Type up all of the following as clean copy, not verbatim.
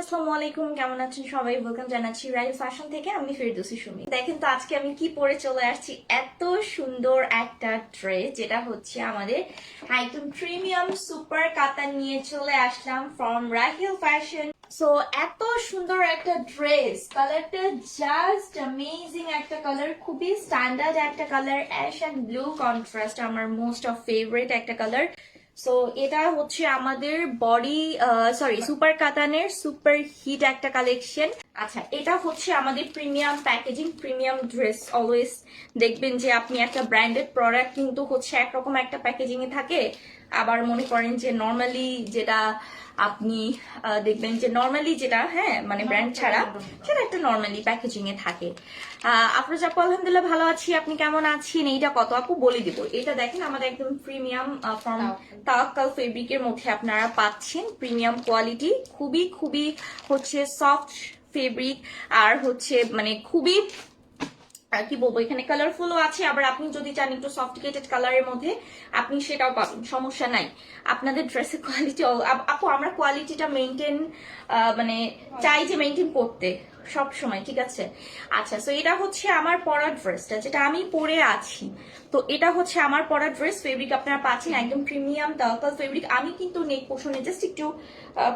আসসালামু আলাইকুম, কেমন আছেন সবাই? ওয়েলকাম জানাচ্ছি রাইল ফ্যাশন থেকে। আমি ফেরদৌসী সুমি। দেখেন তো আজকে আমি কি পরে চলে আসছি, এত সুন্দর একটা ড্রেস, যেটা হচ্ছে আমাদের একদম প্রিমিয়াম সুপার কাতান নিয়ে চলে আসলাম ফ্রম রাহিল ফ্যাশন। সো এত সুন্দর একটা ড্রেস, কালারটা জাস্ট অ্যামেজিং একটা কালার, খুবই স্ট্যান্ডার্ড একটা colour, ash and blue contrast, আমার মোস্ট অফ ফেভারিট একটা কালার। সো এটা হচ্ছে আমাদের বডি সুপার কাতানের সুপার হিট একটা কালেকশন। আচ্ছা, এটা হচ্ছে আমাদের premium packaging, premium dress. Always দেখবেন যে আপনি একটা ব্র্যান্ডেড প্রোডাক্ট কিন্তু হচ্ছে একরকম একটা প্যাকেজিং এ থাকে, আবার মনে করেন যে নর্মালি যেটা আপনি দেখবেন যে নর্মালি যেটা মানে ব্র্যান্ড ছাড়া সেটা একটা নর্মালি প্যাকেজিং এ থাকে। আফরোজ আপু আলহামদুলিল্লাহ ভালো আছি, আপনি কেমন আছেন? এইটা কত আপু বলে দিব। এটা দেখেন আমাদের একদম প্রিমিয়াম ফ্রম তাওয়াক্কাল ফেব্রিকের মধ্যে আপনারা পাচ্ছেন, প্রিমিয়াম কোয়ালিটি, খুবই খুবই হচ্ছে সফট ফেব্রিক, আর হচ্ছে মানে খুবই কি বলবো, এখানে কালারফুলও আছে, আবার আপনি যদি চান একটু সফটিকেটেড কালারের মধ্যে আপনি সেটাও পাবেন, সমস্যা নাই। আপনাদের ড্রেসের কোয়ালিটি আপু আমরা কোয়ালিটিটা মেনটেন মানে চাই যে মেনটেন করতে সব সময়, ঠিক আছে? আচ্ছা, সো এটা হচ্ছে আমার পরা ড্রেসটা, যেটা আমি পরে আছি। তো এটা হচ্ছে আমার পরা ড্রেস, ফেব্রিক আপনারা পাচ্ছেন একদম প্রিমিয়াম তাওয়াক্কাল ফেব্রিক। আমি কিন্তু নেক পোর্শনে জাস্ট একটু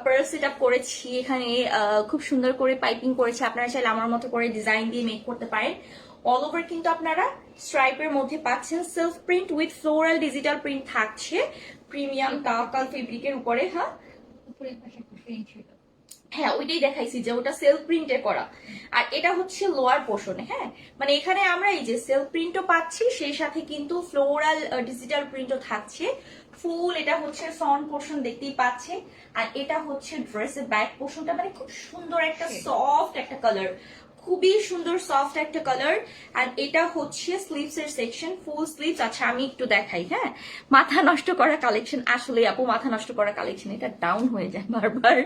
পার্ল সেট আপ করেছি, এখানে খুব সুন্দর করে পাইপিং করেছি। আপনারা চাইলে আমার মতো করে ডিজাইন দিয়ে মেক করতে পারেন। অল ওভার কিন্তু আপনারা স্ট্রাইপের মধ্যে পাচ্ছেন, self print with floral digital print থাকছে প্রিমিয়াম তাওয়াক্কাল ফেব্রিকের উপরে। হ্যাঁ ওইটাই দেখাইছি যে ওটা সেলফ প্রিন্টে করা, আর এটা হচ্ছে লোয়ার পোর্শনে। মানে এখানে আমরা এই যে সেলফ প্রিন্টও পাচ্ছি, সেই সাথে কিন্তু ফ্লোরাল ডিজিটাল প্রিন্টও থাকছে ফুল। এটা হচ্ছে ফ্রন্ট পোর্শন দেখতেই পাচ্ছে, আর এটা হচ্ছে ড্রেসের ব্যাক পোর্শনটা, মানে খুব সুন্দর একটা সফট একটা কালার, খুবই সুন্দর সফট একটা কালার। আর এটা হচ্ছে স্লিভস এর সেকশন, ফুল স্লিভস। আচ্ছা আমি একটু দেখাই। মাথা নষ্ট করা কালেকশন, আসলে আপু মাথা নষ্ট করা কালেকশন, এটা ডাউন হয়ে যায় বারবার।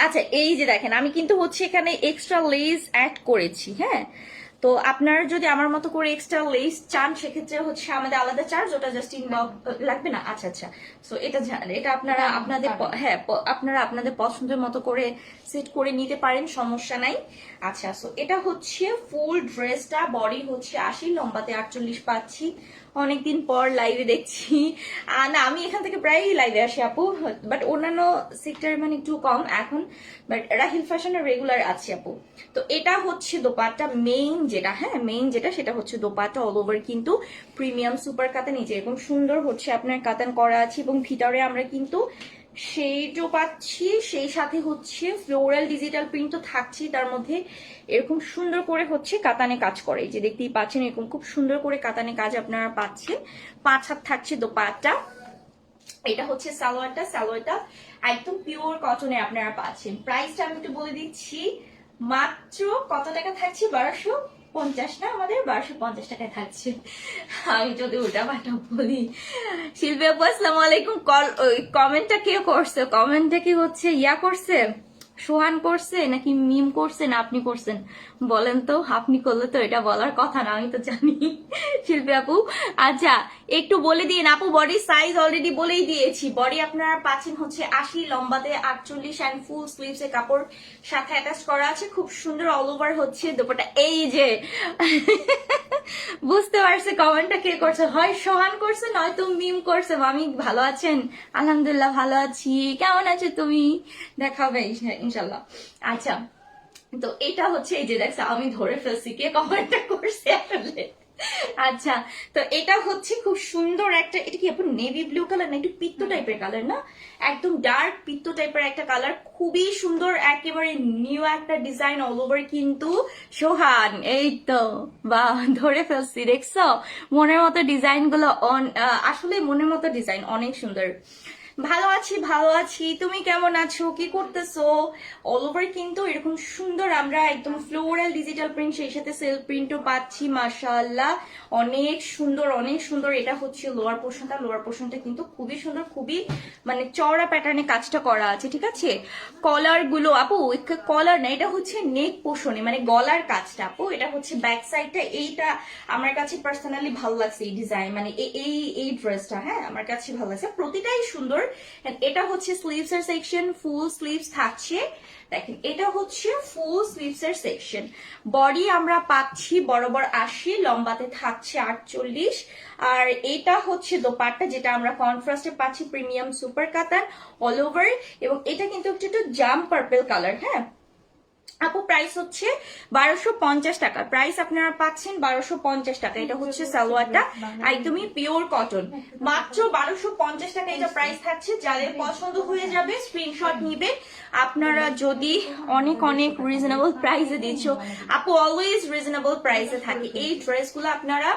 আচ্ছা এই যে দেখেন, আমি কিন্তু হচ্ছে এখানে এক্সট্রা লেস অ্যাড করেছি। তো আপনারা যদি আমার মতো করে এক্সট্রা লেস চান, সেক্ষেত্রে হচ্ছে আমাদের আলাদা চার্জ, ওটা জাস্ট ইনবক্স লাগবে না। আচ্ছা আচ্ছা, সো এটা আপনারা আপনাদের আপনারা আপনাদের পছন্দের মতো করে সেট করে নিতে পারেন, সমস্যা নাই। আচ্ছা, সো এটা হচ্ছে ফুল ড্রেসটা, বডি হচ্ছে 80, লম্বাতে 48 পাচ্ছি। অনেকদিন পর লাইভে দেখছি। না আমি এখান থেকে প্রায়ই লাইভে আসি আপু, বাট অন্যান্য সেক্টর মানে একটু কম এখন, বাট রাহিল ফ্যাশনের রেগুলার আছে আপু। তো এটা হচ্ছে দোপাট্টা মেইন যেটা, মেইন যেটা সেটা হচ্ছে দোপাট্টা। অল ওভার কিন্তু প্রিমিয়াম সুপার কাতান, নিচে এরকম সুন্দর হচ্ছে আপনার কাতান করা আছে, এবং ভিতরে আমরা কিন্তু শেডও পাচ্ছি, সেই সাথে হচ্ছে ফ্লোরাল ডিজিটাল প্রিন্ট তো থাকছে, তার মধ্যে এরকম সুন্দর করে হচ্ছে কাতানে কাজ করে, এই যে দেখতেই পাচ্ছেন এরকম খুব সুন্দর করে কাতানে কাজ আপনারা পাচ্ছেন। 5 হাত থাকছে দোপাট্টা। এটা হচ্ছে সালোয়ারটা একদম পিওর কটনে আপনারা পাচ্ছেন। প্রাইসটা আমি একটু বলে দিচ্ছি, মাত্র কত টাকা থাকছে? 1250 না, আমাদের 1250 টাকায় থাকছে। আমি যদি উল্টা পাল্টা বলি। শিল্পী আপু আসসালামু আলাইকুম। কমেন্টটা কে করছে? কমেন্টটা কি হচ্ছে ইয়া করছে, সোহান করছে নাকি মিম করছে, না আপনি করছেন? বলেন তো, আপনি করলে তো এটা বলার কথা না, আমি তো জানি। শিল্পী আপু আচ্ছা একটু বলে দিন আপু, বডি সাইজ অলরেডি বলেই দিয়েছি। বডি আপনারা পাচ্ছেন হচ্ছে 80, লম্বাতে 48, অ্যান্ড ফুল স্লিভস এর কাপড় সাথে অ্যাটাচ করা আছে, খুব সুন্দর। অল ওভার হচ্ছে দুপাট্টা। এই যে বুঝতে পারছে কমেন্টটা কে করছে, হয় সোহান করছে নয়তো মিম করছে। মামি ভালো আছেন? আলহামদুলিল্লাহ ভালো আছি, কেমন আছো তুমি? দেখাবে ইনশাল্লাহ। আচ্ছা, তো এটা হচ্ছে এই যে দেখছো আমি ধরে ফেলছি কে কমেন্টটা করছে আসলে। আচ্ছা, তো এটা হচ্ছে খুব সুন্দর একটা, এটা কি আপু নেভি ব্লু কালার না একটু পিত্ত টাইপের কালার না? একদম ডার্ক পিত্ত টাইপের একটা কালার, খুবই সুন্দর, একেবারে নিউ একটা ডিজাইন। অল ওভার কিন্তু সোহান, এই তো বা ধরে ফেলছি, দেখছো মনের মতো ডিজাইন গুলো, আসলে মনের মতো ডিজাইন, অনেক সুন্দর। ভালো আছি, তুমি কেমন আছো, কি করতেছো? অল ওভার কিন্তু এরকম সুন্দর আমরা একদম ফ্লোরাল ডিজিটাল প্রিন্ট, সেই সাথে সেলফ প্রিন্টও পাচ্ছি। মাশাআল্লাহ অনেক সুন্দর। এটা হচ্ছে লোয়ার পোর্শনটা কিন্তু খুবই সুন্দর, খুবই মানে চওড়া প্যাটার্নে কাজটা করা আছে, ঠিক আছে? কলার গুলো আপু, কলার না, এটা হচ্ছে নেক পোর্শনে মানে গলার কাজটা আপু। এটা হচ্ছে ব্যাক সাইডটা, এইটা আমার কাছে পার্সোনালি ভালো লাগছে এই ডিজাইন, মানে এই ড্রেসটা আমার কাছে ভালো লাগছে। প্রতিটাই সুন্দর, সুন্দর। এটা হচ্ছে স্লিভস এর সেকশন, ফুল স্লিভস থাকছে। দেখেন এটা হচ্ছে ফুল স্লিভস এর সেকশন। বডি আমরা পাচ্ছি বরাবর 80, লম্বাতে থাকছে 48। আর এটা হচ্ছে দোপাট্টা, যেটা আমরা কন্ট্রাস্টে পাচ্ছি প্রিমিয়াম সুপার কাতান অল ওভার, এবং এটা কিন্তু একটু জাম পার্পল কালার। হ্যাঁ আপু, প্রাইস হচ্ছে 1250 টাকা। প্রাইস আপনারা পাচ্ছেন 1250 টাকা। এটা হচ্ছে সালোয়ারটা, একদমই পিওর কটন, মাত্র 1250 টাকা এটা প্রাইস থাকছে। যাদের পছন্দ হয়ে যাবে স্ক্রিনশট নিবে। আপনারা যদি অনেক অনেক রিজনেবল প্রাইসে দিচ্ছ আপু, অলওয়েজ রিজনেবল প্রাইসে থাকে এই ড্রেসগুলো। আপনারা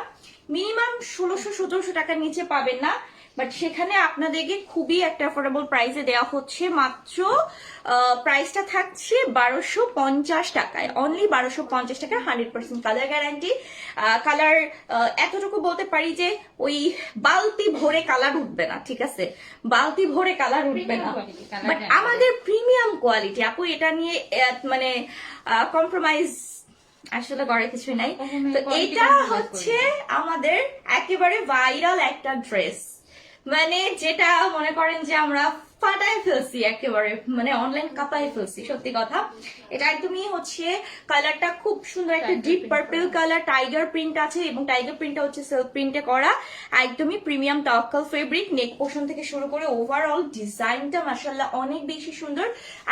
মিনিমাম 1600-1700 টাকার নিচে পাবেন না, বাট সেখানে আপনাদেরকে খুবই একটা অ্যাফোর্ডেবল প্রাইসে দেওয়া হচ্ছে। মাত্র প্রাইসটা থাকছে 1250 টাকায়, অনলি 1250 টাকা, 100% কালার গ্যারান্টি। কালার এতটুকু বলতে পারি যে ওই বালতি ভরে কালার উঠবে না, ঠিক আছে, বালতি ভরে কালার উঠবে না, বাট আমাদের প্রিমিয়াম কোয়ালিটি আপু, এটা নিয়ে মানে কম্প্রোমাইজ আসলে করে কিছু নাই। তো এটা হচ্ছে আমাদের একেবারে ভাইরাল একটা ড্রেস, মানে যেটা মনে করেন যে আমরা ফাটায় ফেলছি একেবারে, মানে অনলাইন কাঁপায় ফেলছি, সত্যি কথা। এটা একদমই হচ্ছে কালারটা খুব সুন্দর, একটা deep purple colour, tiger print আছে, এবং টাইগার প্রিন্টটা হচ্ছে সেলফ প্রিন্টে করা, একদমই প্রিমিয়াম তাওয়াক্কাল ফেব্রিক। নেক পোর্শন থেকে শুরু করে ওভারঅল ডিজাইনটা মাশাআল্লাহ অনেক বেশি সুন্দর,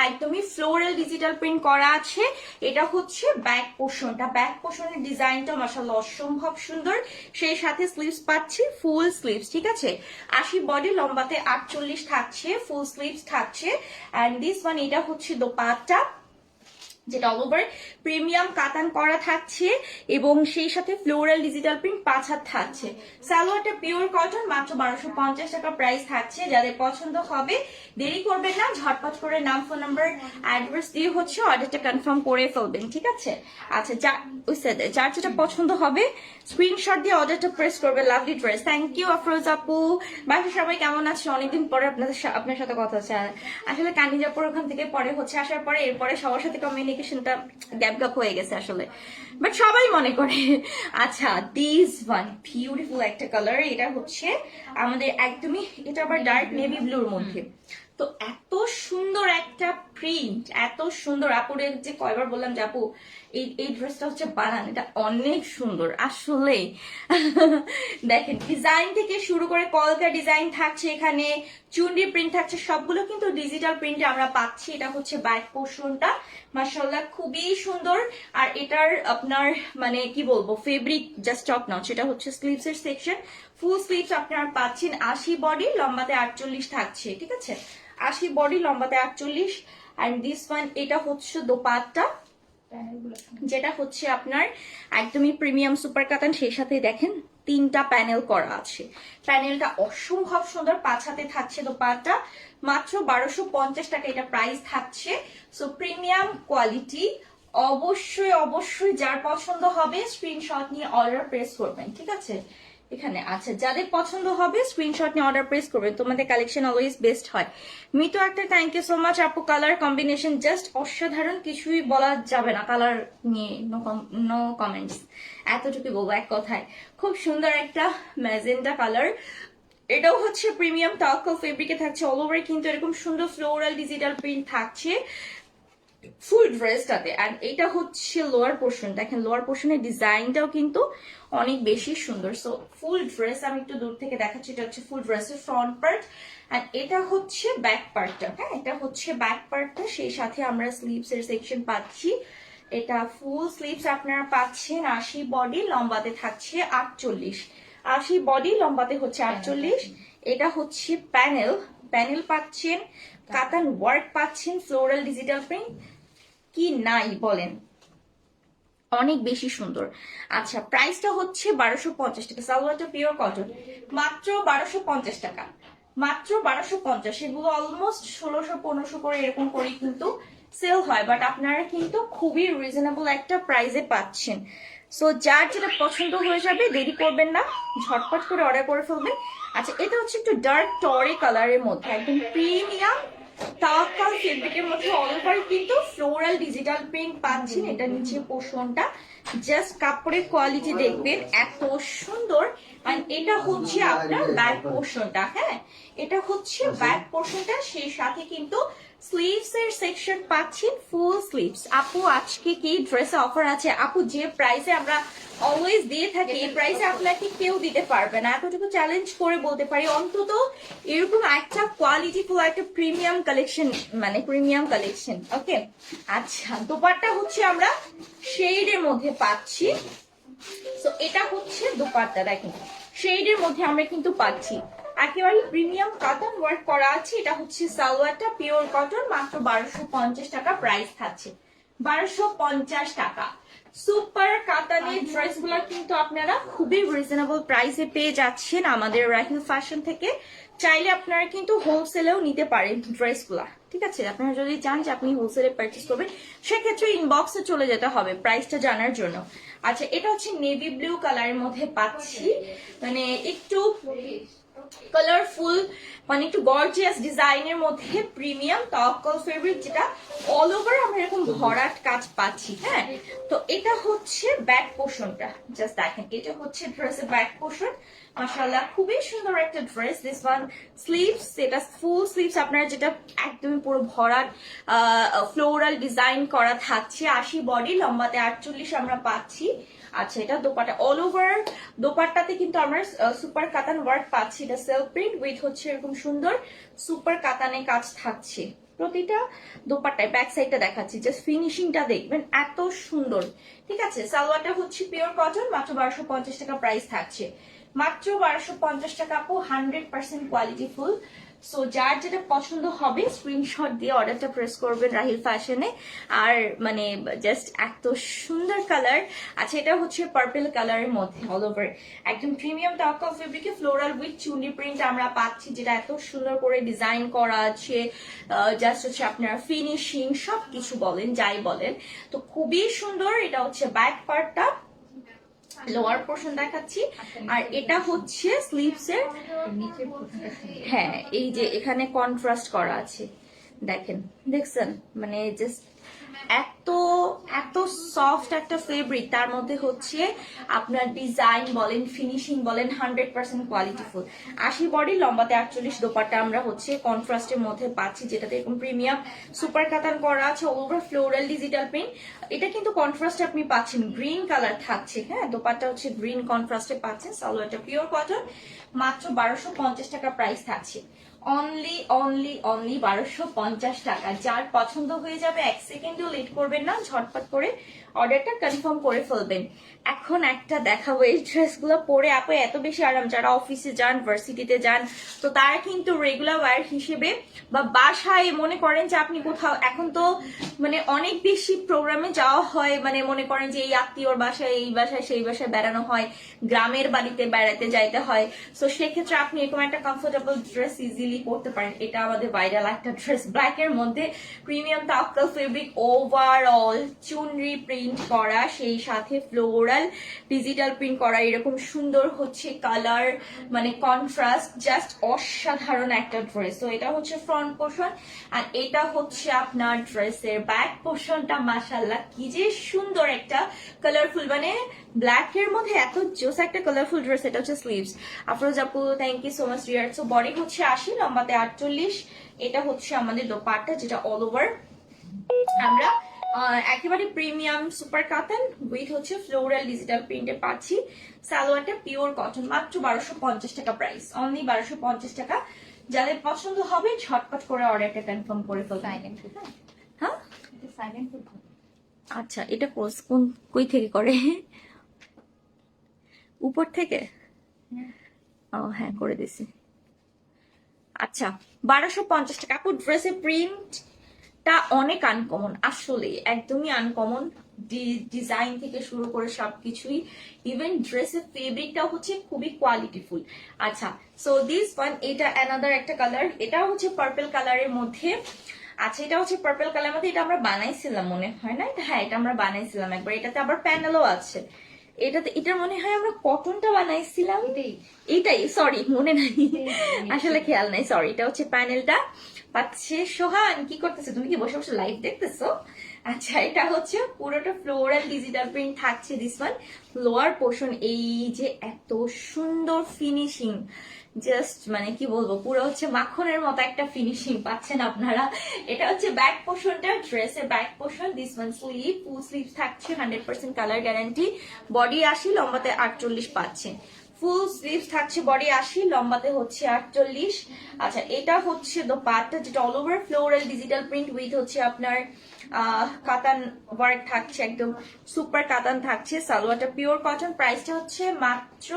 একদমই ফ্লোরাল ডিজিটাল প্রিন্ট করা আছে। এটা হচ্ছে ব্যাক পোর্শনটা, ব্যাক পোর্শনের ডিজাইনটা মাশাআল্লাহ অসম্ভব সুন্দর। সেই সাথে স্লিভস পাচ্ছি ফুল স্লিভস, ঠিক আছে, 80 বডি, লম্বাতে 48 থাকছে, ফুল স্লিভস থাকছে। এন্ড দিস ওয়ান, এটা হচ্ছে দোপাট্টা, যেটা অল ওভার প্রিমিয়াম কাতান করা থাকছে, এবং সেই সাথে ফ্লোরাল ডিজিটাল প্রিন্ট 5 হাত থাকছে। সালোয়ারটা পিওর কটন, মাত্র 1250 টাকা প্রাইস থাকছে। যাদের পছন্দ হবে দেরি করবেন না, ঝটপট করে নাম, ফোন নাম্বার, অ্যাড্রেস দিয়ে হচ্ছে অর্ডারটা কনফার্ম করে ফেলবেন, ঠিক আছে। আচ্ছা, যার যেটা পছন্দ হবে স্ক্রিনশট দিয়ে অর্ডারটা প্রেস করবে। Lovely dress, thank you Afroz আপু। বাকি সবাই কেমন আছে? অনেকদিন পরে আপনার সাথে কথা হচ্ছে। আসলে কানিজাপুর ওখান থেকে পরে হচ্ছে আসার পরে, এরপরে সবার সাথে কমিউনিকেশনটা গ্যাপ হয়ে গেছে আসলে, বাট সবাই মনে করে। আচ্ছা, দিস ওয়ান বিউটিফুল একটা কালার, এটা হচ্ছে আমাদের একদমই, এটা আবার ডার্ক নেভি ব্লুর মধ্যে। তো এত সুন্দর একটা প্রিন্ট, এত সুন্দর। আপুরে যে কয়বার বললাম যে আপু এই ড্রেসটা হচ্ছে বানান, এটা অনেক সুন্দর আসলে। দেখেন ডিজাইন থেকে শুরু করে কলকা ডিজাইন থাকছে, এখানে চুন্ডি প্রিন্ট থাকছে, সবগুলো কিন্তু ডিজিটাল প্রিন্টে আমরা পাচ্ছি। এটা হচ্ছে ব্যাক পোর্শনটা, মাশাআল্লাহ খুবই সুন্দর। আর এটার আপনার মানে কি বলবো, ফেব্রিক জাস্ট টপ নাও। সেটা হচ্ছে স্লিভস এর সেকশন, ফুল স্লিভস আপনারা পাচ্ছেন, 80 বডি, লম্বাতে 48 থাকছে, ঠিক আছে, 80 বডি, লম্বাতে 48। এন্ড দিস ওয়ান, এটা হচ্ছে দোপাট্টা, যেটা হচ্ছে আপনার একদমই প্রিমিয়াম সুপার কাতান, সেই সাথে দেখেন 3টা প্যানেল করা আছে। প্যানেলটা অসম্ভব সুন্দর, 5 হাতে থাকছে দোপাট্টা, মাত্র 1250 টাকা এটা প্রাইস থাকছে। সো প্রিমিয়াম কোয়ালিটি, অবশ্যই অবশ্যই যার পছন্দ হবে স্ক্রিনশট নিয়ে অর্ডার প্রেস করবেন, ঠিক আছে। এখানে আচ্ছা, যাদের পছন্দ হবে স্ক্রিনশট নিয়ে অর্ডার প্রেস করবেন, তোমাদের কালেকশন অলওয়েজ বেস্ট হয়। মিতু একটা থ্যাংক ইউ সো মাচ আপু, কালার কম্বিনেশন জাস্ট অসাধারণ, কিছুই বলা যাবে না কালার নিয়ে, নো কমেন্টস, এতটুকু বলবো এক কথায়। খুব সুন্দর একটা ম্যাজেন্টা কালার, এটাও হচ্ছে প্রিমিয়াম তাওয়াক্কাল ফেব্রিকে থাকছে, অল ওভার কিন্তু এরকম সুন্দর ফ্লোরাল ডিজিটাল প্রিন্ট থাকছে ফুল ড্রেসটাতে। এন্ড এটা হচ্ছে লোয়ার পোর্শন, দেখেন লোয়ার পোর্শনের ডিজাইনটাও কিন্তু অনেক বেশি সুন্দর। সো ফুল ড্রেস আমি একটু দূর থেকে দেখাচ্ছি, এটা হচ্ছে ফুল ড্রেসের ফ্রন্ট পার্ট, এন্ড এটা হচ্ছে ব্যাক পার্টটা। হ্যাঁ, এটা হচ্ছে ব্যাক পার্টটা, সেই সাথে আমরা স্লিভস এর সেকশন পাচ্ছি। এটা ফুল স্লিভস আপনারা পাচ্ছেন, 80 বডি, লম্বাতে থাকছে 48, 80 বডি, লম্বাতে হচ্ছে 48। এটা হচ্ছে প্যানেল পাচ্ছেন, কাতান ওয়ার্ক পাচ্ছেন, ফ্লোরাল ডিজিটাল প্রিন্ট, কি নাই বলেন, অনেক বেশি সুন্দর। আচ্ছা, প্রাইসটা হচ্ছে 1250 টাকা। সালোয়ারটা পিওর কটন, মাত্র 1250 টাকা, মাত্র 1250। এগুলো অলমোস্ট 1600-1500 করে এরকম করে কিন্তু সেল হয়, বাট আপনারা কিন্তু খুবই রিজনেবল একটা প্রাইসে পাচ্ছেন। সো যার যেটা পছন্দ হয়ে যাবে দেরি করবেন না, ঝটপট করে অর্ডার করে ফেলবেন। আচ্ছা, এটা হচ্ছে একটু ডার্ক টরে কালারের মধ্যে, একদম প্রিমিয়াম তাওয়াক্কাল ফেব্রিকের মধ্যে, অল ওভার কিন্তু ফ্লোরাল ডিজিটাল প্রিন্ট পাচ্ছেন। এটা নিচে পোর্শনটা, জাস্ট কাপড়ের কোয়ালিটি দেখবেন এত সুন্দর, আর এটা হচ্ছে আপনার ব্যাক পোর্শনটা, হ্যাঁ এটা হচ্ছে ব্যাক পোর্শনটা, সেই সাথে কিন্তু স্লিভস এর সেকশন পাচ্ছেন ফুল স্লিভস। আপু আজকে কি ড্রেসে অফার আছে? আপু যে প্রাইসে আমরা অলওয়েজ দিয়ে থাকি এই প্রাইসে আপনাকে কেউ দিতে পারবে না, এতটুকু চ্যালেঞ্জ করে বলতে পারি। অন্তত এরকম একটা কোয়ালিটি ফুল একটা প্রিমিয়াম কালেকশন, মানে প্রিমিয়াম কালেকশন। ওকে আচ্ছা, দোপাট্টা হচ্ছে আমরা শেডের মধ্যে পাচ্ছি। সো এটা হচ্ছে দোপাট্টা, দেখেন শেডের মধ্যে আমরা কিন্তু পাচ্ছি, একেবারে প্রিমিয়াম কটন ওয়ার্ক করা আছে। এটা হচ্ছে সালোয়ারটা পিওর কটন, মাত্র 1250 টাকা প্রাইস থাকছে, 1250 টাকা। সুপার কাতানের ড্রেসগুলো কিন্তু আপনারা খুবই রিজনেবল প্রাইসে পেয়ে যাচ্ছেন আমাদের রাহিল ফ্যাশন থেকে। চাইলে আপনারা কিন্তু হোলসেলেও নিতে পারেন ড্রেসগুলা, ঠিক আছে? আপনারা যদি চান যে আপনি হোলসেলে পারচেস করবেন সেক্ষেত্রে ইনবক্সে চলে যেতে হবে প্রাইসটা জানার জন্য। আচ্ছা, এটা হচ্ছে নেভি ব্লু কালারের মধ্যে পাচ্ছি, মানে একটু কালারফুল, মানে একটু গর্জিয়াস ডিজাইনের মধ্যে প্রিমিয়াম তাওয়াক্কুল ফেব্রিক, যেটা অল ওভার আমরা এরকম ভরাট কাজ পাচ্ছি। হ্যাঁ, তো এটা হচ্ছে ব্যাক পোর্শনটা, জাস্ট দেখেন এটা হচ্ছে ড্রেসের ব্যাক পোর্শন। মাশাআল্লাহ খুবই সুন্দর একটা ড্রেস। দিস ওয়ান স্লিভস, এটা ফুল স্লিভস আপনার, যেটা একদমই পুরো ভরাট ফ্লোরাল ডিজাইন করা থাকছে। 80 বডি, লম্বাতে 48 আমরা পাচ্ছি। আচ্ছা, এটা দোপাট্টা, অল ওভার দোপাট্টাতে কিন্তু আমরা সুপার কাতান ওয়ার্ক পাচ্ছি। এটা সেলফ প্রিন্ট উইথ হচ্ছে এরকম সুন্দর সুপার কাতানে কাজ থাকছে প্রতিটা দোপাট্টায়। ব্যাক সাইডটা দেখাচ্ছি, জাস্ট ফিনিশিংটা দেখবেন এত সুন্দর, ঠিক আছে? সালোয়ারটা হচ্ছে পিওর কটন, মাত্র 1250 টাকা প্রাইস থাকছে, মাত্র 1250 টাকা। আপু 100% কোয়ালিটি ফুল। সো যার যেটা পছন্দ হবে স্ক্রিনশট দিয়ে অর্ডারটা প্রেস করবেন রাহিল ফ্যাশনে। আর মানে জাস্ট এত সুন্দর কালার। আচ্ছা, এটা হচ্ছে পার্পল কালারের মধ্যে অল ওভার একদম প্রিমিয়াম তাওয়াক্কুল ফেব্রিকে ফ্লোরাল উইথ চুনি প্রিন্ট আমরা পাচ্ছি, যেটা এত সুন্দর করে ডিজাইন করা আছে। জাস্ট হচ্ছে আপনার ফিনিশিং সবকিছু বলেন যাই বলেন, তো খুবই সুন্দর। এটা হচ্ছে ব্যাক পার্টটা, লোয়ার পোর্শন দেখাচ্ছি, আর এটা হচ্ছে স্লিভস এর নিচের পোর্শনটা। হ্যাঁ, এই যে এখানে কন্ট্রাস্ট করা আছে, দেখেন, দেখছেন? মানে জাস্ট এত এত সফট একটা ফেব্রিক, তার মধ্যে হচ্ছে আপনার ডিজাইন বলেন ফিনিশিং বলেন 100% কোয়ালিটিফুল। 80 বডি, লম্বাতে 48, দোপাট্টা আমরা হচ্ছে কন্ট্রাস্টের মধ্যে পাচ্ছি, যেটাতে এরকম প্রিমিয়াম সুপার কাতান করা আছে, ওভার ফ্লোরাল ডিজিটাল প্রিন্ট। এটা কিন্তু কন্ট্রাস্টে আপনি পাচ্ছেন, গ্রিন কালার থাকছে। হ্যাঁ, দোপাট্টা হচ্ছে গ্রিন কন্ট্রাস্টে পাচ্ছেন। সালোয়ারটা পিওর কটন, মাত্র 1250 টাকা প্রাইস থাকছে। অনলি অনলি অনলি 1250 টাকা। যার পছন্দ হয়ে যাবে এক সেকেন্ডও লেট করবেন না, ঝটপট করে অর্ডারটা কনফার্ম করে ফেলবেন। এখন একটা দেখাবো, এই ড্রেসগুলো পরে আপনি এত বেশি আরাম, যারা অফিসে যান ভার্সিটিতে যান, তো তারা কিন্তু রেগুলার ওয়্যার হিসেবে বা বাসায় মনে করেন যে আপনি কোথাও, এখন তো মানে অনেক বেশি প্রোগ্রামে যাওয়া হয়, মানে মনে করেন যে এই আত্মীয়র বাসায় এই বাসায় সেই বাসায় বেড়ানো হয়, গ্রামের বাড়িতে বেড়াতে যাইতে হয়। তো সেক্ষেত্রে আপনি এরকম একটা কমফোর্টেবল ড্রেস ইজিলি পরতে পারেন। এটা আমাদের ভাইরাল একটা ড্রেস, ব্ল্যাক এর মধ্যে প্রিমিয়াম তাওয়াক্কুল ফেব্রিক, ওভারঅল চুনরি প্রিন্ট করা, সেই সাথে ফ্লোরাল ডিজিটাল প্রিন্ট করা, এরকম সুন্দর হচ্ছে কালার, মানে কন্ট্রাস্ট, জাস্ট অসাধারণ একটা ড্রেস। তো এটা হচ্ছে ফ্রন্ট পোর্শন, আর এটা হচ্ছে আপনার ড্রেসের ব্যাক পোর্শনটা। মাশাআল্লাহ কি যে সুন্দর একটা কালারফুল, মানে ব্ল্যাক এর মধ্যে এত জোস একটা কালারফুল ড্রেস। এটা হচ্ছে স্লিভস। আফরোজ আপু thank you so much dear. So body হচ্ছে 80, লম্বাতে 48। এটা হচ্ছে আমাদের দোপাট্টা, যেটা অল ওভার আমরা একেবারে প্রিমিয়াম সুপার কাতান উইথ হচ্ছে ফ্লোরাল ডিজিটাল প্রিন্টে পাচ্ছি। সালোয়ারটা পিওর কটন, মাত্র 1250 টাকা প্রাইস, অনলি 1250 টাকা। যাদের পছন্দ হবে ঝটপট করে অর্ডারটা কনফার্ম করে ফেলবেন। হ্যাঁ, আচ্ছা, এটা কোন কই থেকে করে? উপর থেকে? ও হ্যাঁ, করে দিছি। আচ্ছা, 1250 টাকা। আপু ড্রেসের প্রিন্টটা অনেক আনকমন, আসলে একদমই আনকমন, ডিজাইন থেকে শুরু করে সবকিছুই, ইভেন ড্রেসের ফেব্রিকটাও হচ্ছে খুবই কোয়ালিটিফুল। আচ্ছা, সো দিস ওয়ান, এটা অ্যানাদার একটা কালার, এটা হচ্ছে পার্পল কালারের মধ্যে। আচ্ছা, এটা হচ্ছে পার্পল কালার মধ্যে, এটা আমরা বানাইছিলাম মনে হয় না? হ্যাঁ, এটা আমরা বানাইছিলাম একবার। এটাতে আবার প্যানেলও আছে, এটার মনে হয় আমরা কটনটা বানাইছিলাম, এটাই সরি মনে নাই, আসলে খেয়াল নাই, সরি। এটা হচ্ছে প্যানেলটা পাচ্ছে। সোহান কি করতেছে, তুমি কি বসে বসে লাইভ দেখতেছো? আচ্ছা, এটা হচ্ছে পুরোটা ফ্লোরাল ডিজিটাল প্রিন্ট থাকছে। দিস ওয়ান লোয়ার পোর্শন, এই যে এত সুন্দর ফিনিশিং, জাস্ট মানে কি বলবো, পুরো হচ্ছে মাখনের মতো একটা ফিনিশিং পাচ্ছেন আপনারা। এটা হচ্ছে ব্যাক পোর্শনটা, ড্রেসের back portion. This one sleeve, full sleeve থাকছে, 100% কালার গ্যারান্টি। বডি 80, লম্বাতে 48 পাচ্ছেন। ফুল স্লিভ থাকছে, বডি 80, লম্বাতে হচ্ছে 48। আচ্ছা, এটা হচ্ছে দোপাট্টা, যেটা all over floral digital print with হচ্ছে আপনার কাতান ওয়ার্ক থাকছে, একদম সুপার কাতান থাকছে। সালোয়ারটা পিওর কটন। প্রাইসটা হচ্ছে মাত্র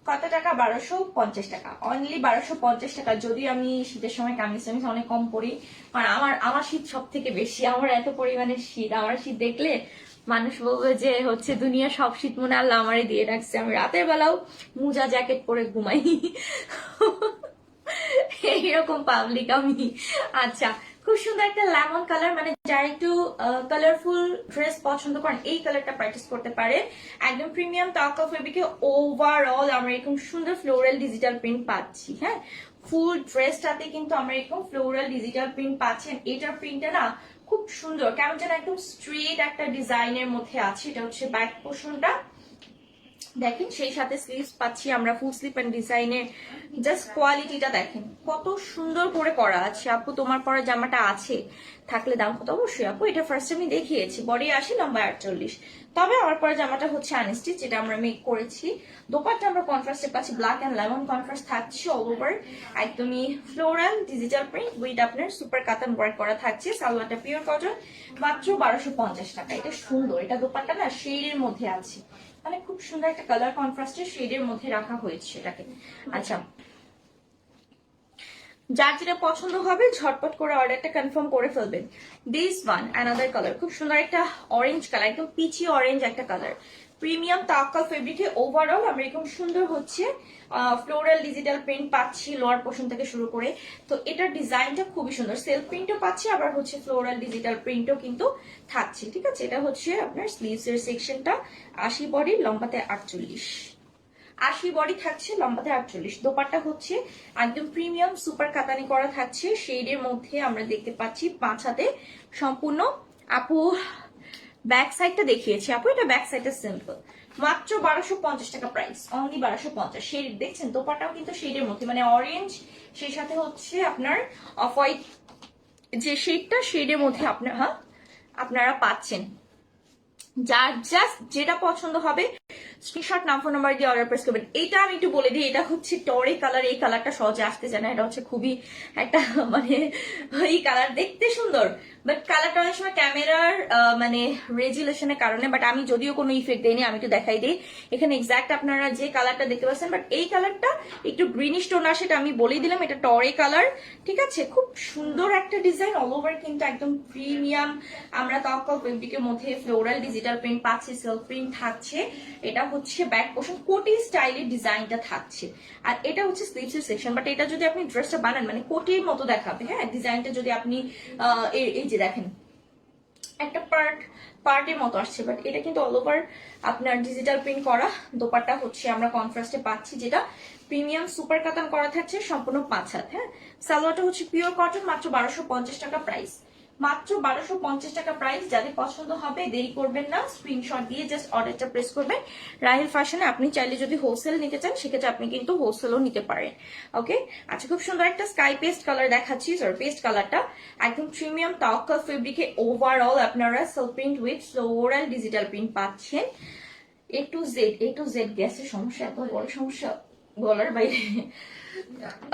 কত টাকা? 1250 টাকা, অনলি 1250 টাকা। যদিও আমি শীতের সময় কামিজ টামিজ অনেক কম পরি, কারণ আমার শীত সব থেকে বেশি, আমার এত পরিমাণে শীত, আমার শীত দেখলে মানুষ বলবে যে হচ্ছে দুনিয়া সব শীত মনে আল্লাহ আমারই দিয়ে রাখছে। আমি রাতের বেলাও মুজা জ্যাকেট পরে ঘুমাই, এইরকম পাবলিক আমি। আচ্ছা, খুব সুন্দর একটা লেমন কালার, মানে যারা একটু কালারফুল ড্রেস পছন্দ করেন এই কালারটা প্র্যাকটিস করতে পারে। একদম প্রিমিয়াম তাওয়াক্কা ফেব্রিকে ওভারঅল আমরা এরকম সুন্দর ফ্লোরাল ডিজিটাল প্রিন্ট পাচ্ছি। হ্যাঁ, ফুল ড্রেসটাতে কিন্তু আমরা এরকম ফ্লোরাল ডিজিটাল প্রিন্ট পাচ্ছেন। এটার প্রিন্টটা না খুব সুন্দর, কেমন যেন একদম স্ট্রেট একটা ডিজাইনের মধ্যে আছে। এটা হচ্ছে ব্যাক পোর্শনটা দেখেন, সেই সাথে স্লিভস পাচ্ছি আমরা ফুল স্লিভ এন্ড ডিজাইনের। জাস্ট কোয়ালিটিটা দেখেন কত সুন্দর করে করা আছে। আপু তোমার পরা জামাটা আছে, থাকলে দাম কত? অবশ্যই আপু, এটা ফার্স্ট আমি দেখিয়েছি, বডি 80, লম্বা 48। তবে আমার পরা জামাটা হচ্ছে আনস্টিচ, যেটা আমরা মেক করেছি। দোপাট্টা আমরা কন্ট্রাস্টে পাচ্ছি, ব্ল্যাক এন্ড লেমন কন্ট্রাস্ট থাকছে অল ওভার, একদমই ফ্লোরাল ডিজিটাল প্রিন্ট উইথ আপনার সুপার কাতান ওয়ার্ক করা থাকছে। সালোয়ারটা পিওর কটন, মাত্র 1250 টাকা। এটা সুন্দর, এটা দোপাট্টা না শেডের মধ্যে আছে, মানে খুব সুন্দর একটা কালার কন্ট্রাস্টের শেডের মধ্যে রাখা হয়েছে এটাকে। আচ্ছা, যার যেটা পছন্দ হবে ঝটপট করে অর্ডারটা কনফার্ম করে ফেলবেন। দিস ওয়ান অ্যানাদার কালার, খুব সুন্দর একটা অরেঞ্জ কালার, একদম পিচি অরেঞ্জ একটা কালার। প্রিমিয়াম তাওয়াক্কাল ফেব্রিকে ওভারঅল আমরা এরকম সুন্দর হচ্ছে ফ্লোরাল ডিজিটাল প্রিন্ট পাচ্ছি লোয়ার পোর্শন থেকে শুরু করে। তো এটার ডিজাইনটা খুবই সুন্দর, সেলফ প্রিন্টও পাচ্ছি, আবার হচ্ছে ফ্লোরাল ডিজিটাল প্রিন্টও কিন্তু থাকছে। ঠিক আছে, এটা হচ্ছে আপনার স্লিভস এর সেকশনটা। 80 বডি, লম্বাতে 48, 80 বডি থাকছে, লম্বাতে 48। দোপাট্টা হচ্ছে একদম প্রিমিয়াম সুপার কাতানি করা থাকছে, শেডের মধ্যে আমরা দেখতে পাচ্ছি 5 হাতে সম্পূর্ণ। আপু ব্যাক সাইডটা দেখিয়েছি, আপু এটা ব্যাক সাইডটা সিম্পল, মাত্র 1250 টাকা প্রাইস, অনলি 1250। শেড দেখছেন, দোপাট্টাও কিন্তু শেডের মধ্যে, মানে অরেঞ্জ, সেই সাথে হচ্ছে আপনার অফ হোয়াইট যে শেডটা, শেডের মধ্যে আপনারা পাচ্ছেন। যার জাস্ট যেটা পছন্দ হবে স্ক্রিনশট নাম ফোন নাম্বার দিয়ে অর্ডার প্রেস করবেন। এটা আমি একটু বলে দিই, এটা হচ্ছে টরে কালার, এই কালারটা সহজে আসতে চায় না, এটা হচ্ছে খুবই একটা মানে এই কালার দেখতে সুন্দর, বাট কালারটা অনেক সময় ক্যামেরার মানে রেজুলেশনের কারণে, বাট আমি যদিও কোনো ইফেক্ট দেইনি, আমি একটু দেখাই দিই। এখানে এক্সাক্ট আপনারা যে কালারটা দেখতে পাচ্ছেন, বাট এই কালারটা একটু গ্রিনিশ টোন আসে, এটা আমি বলেই দিলাম, এটা টরে কালার। ঠিক আছে, খুব সুন্দর একটা ডিজাইন, অল ওভার কিন্তু একদম প্রিমিয়াম আমরা তাওয়াক্কাল ফেব্রিকের মধ্যে ফ্লোরাল ডিজিটাল প্রিন্ট পাচ্ছি, সেলফ প্রিন্ট থাকছে। এটা হচ্ছে ব্যাক পোর্শন, কোটি স্টাইলের ডিজাইনটা থাকছে, আর এটা হচ্ছে স্লিভস এর সেকশন। বাট এটা যদি আপনি ড্রেসটা বানান, মানে কোটির মতো দেখাবে। হ্যাঁ, ডিজাইনটা যদি আপনি এই যে দেখেন একটা পার্টের মতো আসছে, বাট এটা কিন্তু অল ওভার আপনার ডিজিটাল প্রিন্ট করা। দোপাট্টা হচ্ছে আমরা কন্ট্রাস্টে পাচ্ছি, যেটা প্রিমিয়াম সুপার কাতান করা থাকছে, সম্পূর্ণ 5 হাত। হ্যাঁ, সালোয়ারটা হচ্ছে পিওর কটন, মাত্র 1250 টাকা প্রাইস, মাত্র 1250 টাকা প্রাইস। যাদের পছন্দ হবে দেরি করবেন না, স্ক্রিনশট দিয়ে জাস্ট অর্ডারটা প্রেস করবেন। রাহিল ফ্যাশনে আপনি চাইলে যদি হোলসেল নিতে চান, সেক্ষেত্রে আপনি কিন্তু হোলসেলও নিতে পারেন। ওকে, আচ্ছা, খুব সুন্দর একটা স্কাই পেস্ট কালার দেখাচ্ছি, সরি পেস্ট কালারটা একদম প্রিমিয়াম তাওয়াক্কাল ফেব্রিকে ওভারঅল আপনারা self print with floral digital print পাচ্ছেন। এ টু জেড গ্যাসের সমস্যা, এত বড় সমস্যা বলার বাইরে।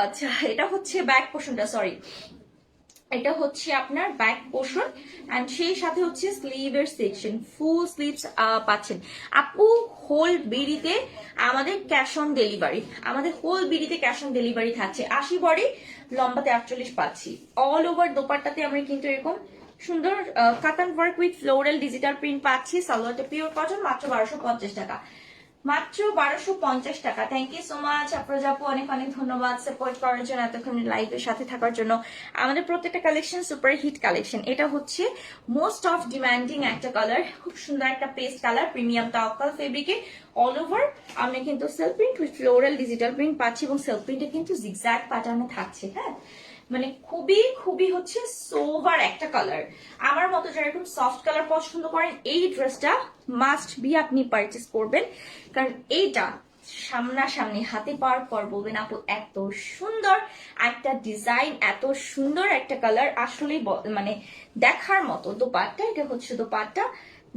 আচ্ছা, এটা হচ্ছে ব্যাক পোর্শনটা, সরি এটা হচ্ছে আপনার ব্যাক পোর্শন, এন্ড সেই সাথে হচ্ছে স্লিভের সেকশন, ফুল স্লিভস পাচ্ছেন। আপু হোল বিডিতে আমাদের ক্যাশ অন ডেলিভারি, আমাদের হোল বিডিতে ক্যাশ অন ডেলিভারি থাকছে। 80 বডি, লম্বাতে 48 পাচ্ছি। অল ওভার দোপাট্টাতে আমরা কিন্তু এরকম সুন্দর কাতান work with floral digital print পাচ্ছি। সালোয়ারটা পিওর কটন, মাত্র 1250 টাকা, মাত্র 1250 টাকা। থ্যাংক ইউ সো মাচ আফরোজাপু, অনেক অনেক ধন্যবাদ সাপোর্ট করার জন্য, এতক্ষণ লাইভের সাথে থাকার জন্য। আমাদের প্রত্যেকটা কালেকশন সুপার হিট কালেকশন। এটা হচ্ছে মোস্ট অফ ডিমান্ডিং একটা কালার, খুব সুন্দর একটা পেস্ট কালার, প্রিমিয়াম তাওয়াক্কাল ফেব্রিকে অল ওভার আমরা কিন্তু self print with floral digital print পাচ্ছি, এবং সেলফ প্রিন্টে কিন্তু জিগজ্যাগ প্যাটার্নে থাকছে। হ্যাঁ, মানে খুবই খুবই হচ্ছে সোভার একটা কালার। আমার মতো যারা এরকম সফট কালার পছন্দ করেন, এই ড্রেসটা মাস্ট বি আপনি পারচেস করবেন, কারণ এইটা সামনাসামনি হাতে পাওয়ার পর বলবেন আপু এত সুন্দর একটা ডিজাইন, এত সুন্দর একটা কালার, আসলেই মানে দেখার মতো। দোপাট্টা, এটা হচ্ছে দোপাট্টা,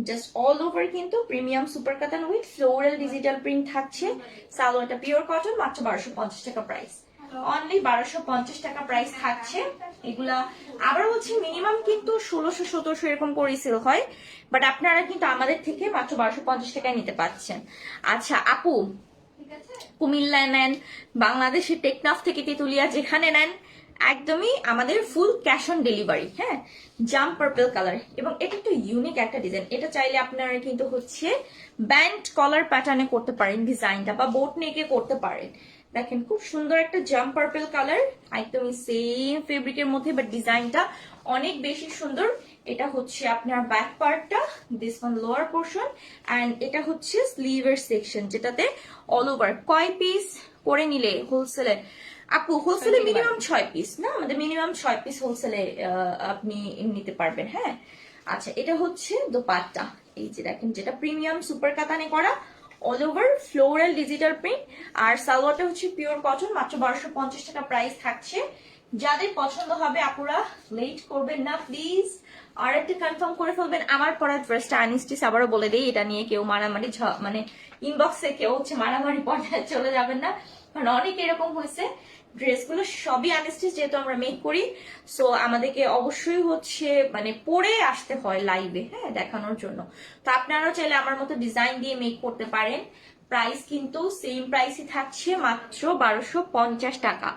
জাস্ট অল ওভার কিন্তু প্রিমিয়াম সুপার কাতান উইথ ফ্লোরাল ডিজিটাল প্রিন্ট থাকছে। সালোয়ারটা পিওর কটন, মাত্র 1250 টাকা প্রাইস, অনলি 1250 টাকা প্রাইস থাকছে। এগুলা আবার বলছি মিনিমাম কিন্তু 1600-1700 এরকম করে সেল হয়, বাট আপনারা কিন্তু আমাদের থেকে মাত্র 1250 টাকায় নিতে পারছেন। আচ্ছা আপু, কুমিল্লায় নেন, বাংলাদেশের টেকনাফ থেকে তেতুলিয়া, যেখানে নেন একদমই আমাদের ফুল ক্যাশ অন ডেলিভারি। হ্যাঁ, জাম পার্পল কালার, এবং এটা একটু ইউনিক একটা ডিজাইন। এটা চাইলে আপনারা কিন্তু হচ্ছে ব্যান্ড কলার প্যাটার্নে করতে পারেন ডিজাইনটা, বা বোট নেকে করতে পারেন। দেখেন খুব সুন্দর একটা জাম পার্পল কালার, একদমই সেম ফেব্রিকের মধ্যে, বাট ডিজাইনটা অনেক বেশি সুন্দর। এটা হচ্ছে আপনার ব্যাক পার্টটা, this one lower portion, and এটা হচ্ছে স্লিভের সেকশন, যেটাতে অল ওভার কয় পিস করে নিলে হোলসেলে আপু? হোলসেলে মিনিমাম 6 পিস না, আমাদের মিনিমাম 6 পিস হোলসেলে আপনি নিতে পারবেন। হ্যাঁ, আচ্ছা এটা হচ্ছে দোপাট্টা, এই যে দেখেন, যেটা প্রিমিয়াম সুপার কাতানে করা, all over floral digital print, আর সালোয়ারটা হচ্ছে পিওর কটন, মাত্র 1250 টাকা প্রাইস থাকছে। যাদের পছন্দ হবে আপুরা লেট করবেন না প্লিজ, আর একটা কনফার্ম করে ফেলবেন। আমার পরা ড্রেসটা আনস্টিচ, আবারও বলে দেই, এটা নিয়ে কেউ মারামারি মানে ইনবক্সে কেউ হচ্ছে মারামারি পর্যায়ে চলে যাবেন না, কারণ অনেক এরকম হয়েছে। ড্রেসগুলো সবই আনস্টিচ, যেহেতু আমরা মেক করি, সো আমাদেরকে অবশ্যই হচ্ছে মানে পরে আসতে হয় লাইভে, হ্যাঁ, দেখানোর জন্য। তো আপনারাও চাইলে আমার মতো ডিজাইন দিয়ে মেক করতে পারেন। প্রাইস কিন্তু সেম প্রাইসই থাকছে, মাত্র 1250 টাকা।